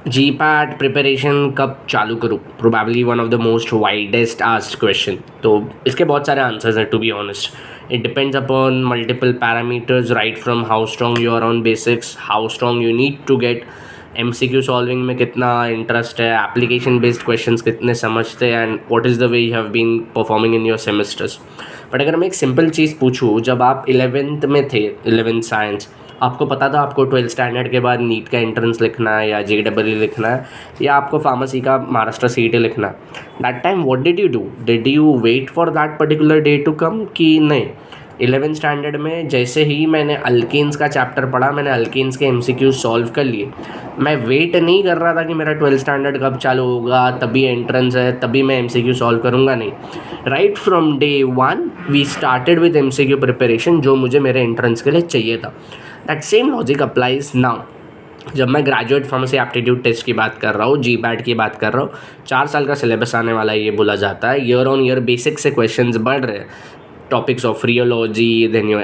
जी PAT preparation कब चालू करूँ? Probably one of the most widest asked question. तो इसके बहुत सारे आंसर्स हैं, to be honest. It depends upon multiple parameters, right from how strong you are on basics, how strong you need to get, MCQ solving में कितना interest है, application based questions कितने समझते हैं, and what is the way you have been performing in your semesters. But अगर मैं एक simple चीज़ पूछूँ, जब आप 11th में थे, 11th साइंस, आपको पता था आपको 12th स्टैंडर्ड के बाद नीट का एंट्रेंस लिखना है या JEE लिखना है या आपको फार्मेसी का महाराष्ट्र CET लिखना है? That time what did you do? Did you wait for that particular day to come कि नहीं? 11th स्टैंडर्ड में जैसे ही मैंने अल्केन्स का चैप्टर पढ़ा, मैंने अल्केन्स के MCQ सॉल्व कर लिए। मैं वेट नहीं कर रहा था कि मेरा 12th स्टैंडर्ड कब चालू होगा, तभी एंट्रेंस है, तभी मैं MCQ सॉल्व करूँगा, नहीं। Right from day one we started with MCQ preparation, जो मुझे मेरे एंट्रेंस के लिए चाहिए था। That same logic applies now. जब मैं ग्रेजुएट फार्मेसी एप्टीट्यूड टेस्ट की बात कर रहा हूँ, GPAT की बात कर रहा हूँ, 4 साल का सिलेबस आने वाला है, ये बोला जाता है। ईयर ऑन ईयर बेसिक से क्वेश्चंस बढ़ रहे हैं। Topics of rheology, then you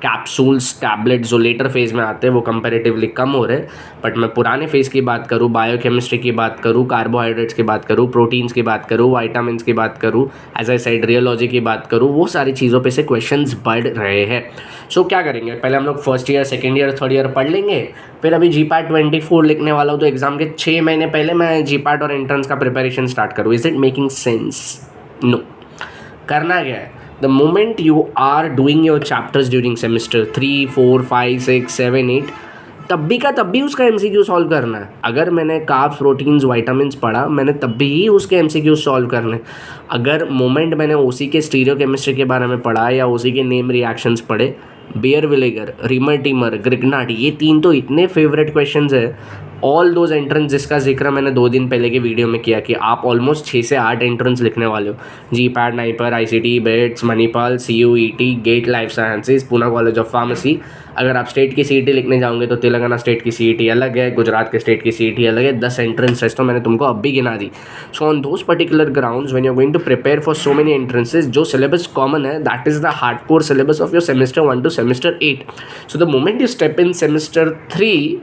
capsules, tablets जो लेटर फेज़ में आते हैं वो कंपैरेटिवली कम हो रहे हैं। बट मैं पुराने फेज़ की बात करूँ, बायोकेमिस्ट्री की बात करूँ, कार्बोहाइड्रेट्स की बात करूँ, प्रोटीन्स की बात करूँ, वाइटामिन की बात करूँ, एज आई साइड रियोलॉजी की बात करूँ, वो सारी चीज़ों पे से क्वेश्चंस बढ़ रहे हैं। सो क्या करेंगे? पहले हम लोग first year, second year, third year पढ़ लेंगे। फिर अभी GPAT 24 लिखने वाला हूँ, तो एग्ज़ाम के 6 महीने पहले मैं GPAT और एंट्रेंस का प्रिपरेशन स्टार्ट करूँ। Is it making sense? No. करना क्या है? The moment you are doing your chapters during semester 3, 4, 5, 6, 7, 8, तब भी उसका MCQ सॉल्व करना है। अगर मैंने कार्ब्स, प्रोटीन्स, वाइटामिन पढ़ा, मैंने तब भी उसके MCQ सॉल्व करने हैं। अगर मोमेंट मैंने उसी के स्टीरियोकेमिस्ट्री के बारे में पढ़ा या उसी के नेम रिएक्शंस पढ़े, बेयर विलेगर, रिमर, ग्रिग्नाट, ये 3 तो इतने फेवरेट क्वेश्चंस है। ऑल दोज एंट्रेंस जिसका जिक्र मैंने 2 दिन पहले के वीडियो में किया कि आप ऑलमोस्ट 6 से 8 एंट्रेंस लिखने वाले हो। GPAT, NIPER, ICT, BITS, Manipal, CUET, GATE life sciences, Poona college of pharmacy. अगर आप स्टेट की CET लिखने जाओगे तो तेलंगाना स्टेट की CET अलग है, गुजरात के स्टेट की CET अलग है। 10 एंट्रेंस टेस्ट तो मैंने तुमको अब भी गिना दी। So on those particular grounds when you are going to prepare for so many entrances, जो सिलेबस कॉमन है, that is the hardcore syllabus of your semester 1 to semester 8। So the moment you step in semester 3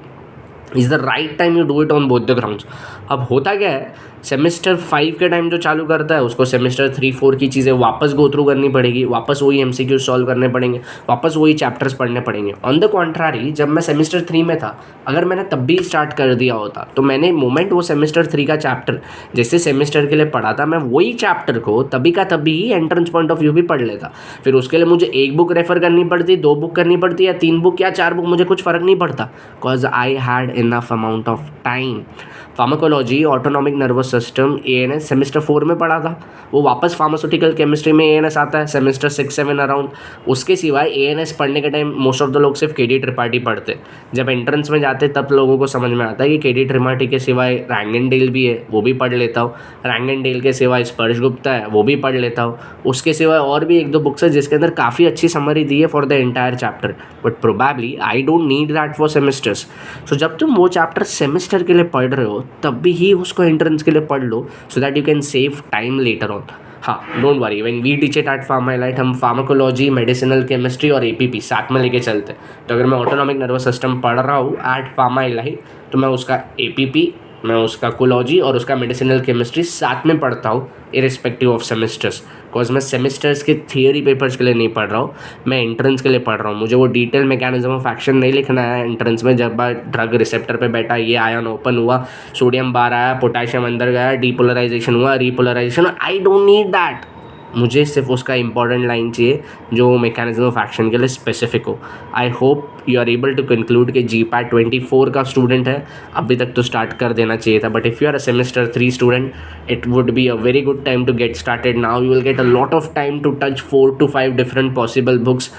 is the right time you do it on both the grounds. अब होता क्या है, semester 5 के time जो चालू करता है उसको सेमेस्टर 3, 4 की चीज़ें वापस गो थ्रू करनी पड़ेगी, वापस वही MCQ सॉल्व करने पड़ेंगे, वापस वही चैप्टर्स पढ़ने पड़ेंगे। ऑन द कॉन्ट्रारी, जब मैं सेमेस्टर 3 में था, अगर मैंने तब भी स्टार्ट कर दिया होता तो मैंने मोमेंट वो सेमेस्टर 3 का चैप्टर जैसे सेमेस्टर के लिए पढ़ा था, मैं वही चैप्टर को तभी का तभी ही एंट्रेंस पॉइंट ऑफ व्यू भी पढ़ लेता। फिर उसके लिए मुझे 1 बुक रेफर करनी पड़ती, 2 बुक करनी पड़ती, या 3 बुक या 4 बुक, मुझे कुछ फ़र्क नहीं पड़ता, because I had enough amount of time. Pharmacology, autonomic nervous system, ANS semester 4 में पढ़ा था, वो वापस फार्मास्यूटिकल केमिस्ट्री में ANS आता है सेमेस्टर 6, 7 अराउंड। उसके सिवाय ANS पढ़ने के टाइम मोस्ट ऑफ द लोग सिर्फ KD त्रिपाठी पढ़ते। जब एंट्रेंस में जाते तब लोगों को समझ में आता है कि KD त्रिपाठी के सिवाय रैंगनडेल भी है, वो भी पढ़ लेता हूँ। रैंगनडेल के सिवाय स्पर्श गुप्ता है, वो भी पढ़ लेता हूँ। उसके सिवाय और भी 1-2 बुक्स है जिसके अंदर काफ़ी अच्छी समरी दी है for the entire chapter, but probably I don't need that for semesters. So जब तुम वो चैप्टर सेमेस्टर के लिए पढ़ रहे हो, तब भी ही उसको एंट्रेंस के लिए पढ़ लो, so that you can save time later on. हाँ, don't worry, when we teach it at PharmaElite, हम फार्माकोलॉजी, मेडिसिनल केमिस्ट्री और APP साथ में लेके चलते हैं। तो अगर मैं ऑटोनॉमिक नर्वस सिस्टम पढ़ रहा हूँ एट फार्माइलाइट, तो मैं उसका APP, मैं उसका कोलॉजी और उसका मेडिसिनल केमिस्ट्री साथ में पढ़ता हूँ, इरिस्पेक्टिव ऑफ सेमेस्टर्स। बिकॉज मैं सेमेस्टर्स के थियोरी पेपर्स के लिए नहीं पढ़ रहा हूँ, मैं एंट्रेंस के लिए पढ़ रहा हूँ। मुझे वो डिटेल मैकेनिज्म ऑफ एक्शन नहीं लिखना है एंट्रेंस में। जब ड्रग रिसेप्टर पे बैठा, ये आयन ओपन हुआ, सोडियम बाहर आया, पोटेशियम अंदर गया, डीपोलराइजेशन हुआ, repolarisation, I don't need that. मुझे सिर्फ उसका इंपॉर्टेंट लाइन चाहिए जो मैकेनिज्म ऑफ एक्शन के लिए स्पेसिफिक हो। I hope you are able to conclude कि GPAT 24 का स्टूडेंट है, अभी तक तो स्टार्ट कर देना चाहिए था। But if you are a semester 3 student, it would be a very good time to get started now. You will get a lot of time to touch 4 to 5 different possible books.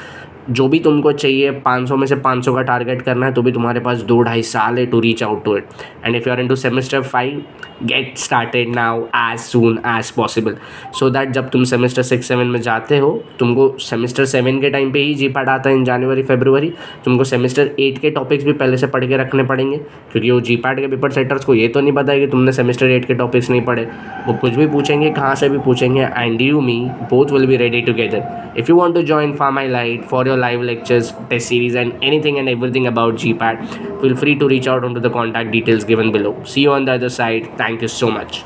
जो भी तुमको चाहिए, 500 में से 500 का target करना है, तो भी तुम्हारे पास 2-2.5 साल है to reach out to it. And if you are into semester 5, get started now as soon as possible, so that जब तुम सेमेस्टर 6, 7 में जाते हो, तुमको सेमेस्टर 7 के टाइम पे ही GPAT आता है इन जनवरी फरवरी, तुमको सेमेस्टर 8 के टॉपिक्स भी पहले से पढ़ के रखने पड़ेंगे, क्योंकि वो GPAT के पेपर सेटर्स को ये तो नहीं पता है कि तुमने सेमेस्टर 8 के टॉपिक्स नहीं पढ़े। वो कुछ भी पूछेंगे, कहाँ से भी पूछेंगे, and you me both will be ready together. If you want to join PharmaElite for your the live lectures, test series, and anything and everything about GPAT, feel free to reach out onto the contact details given below. See you on the other side. Thank you so much.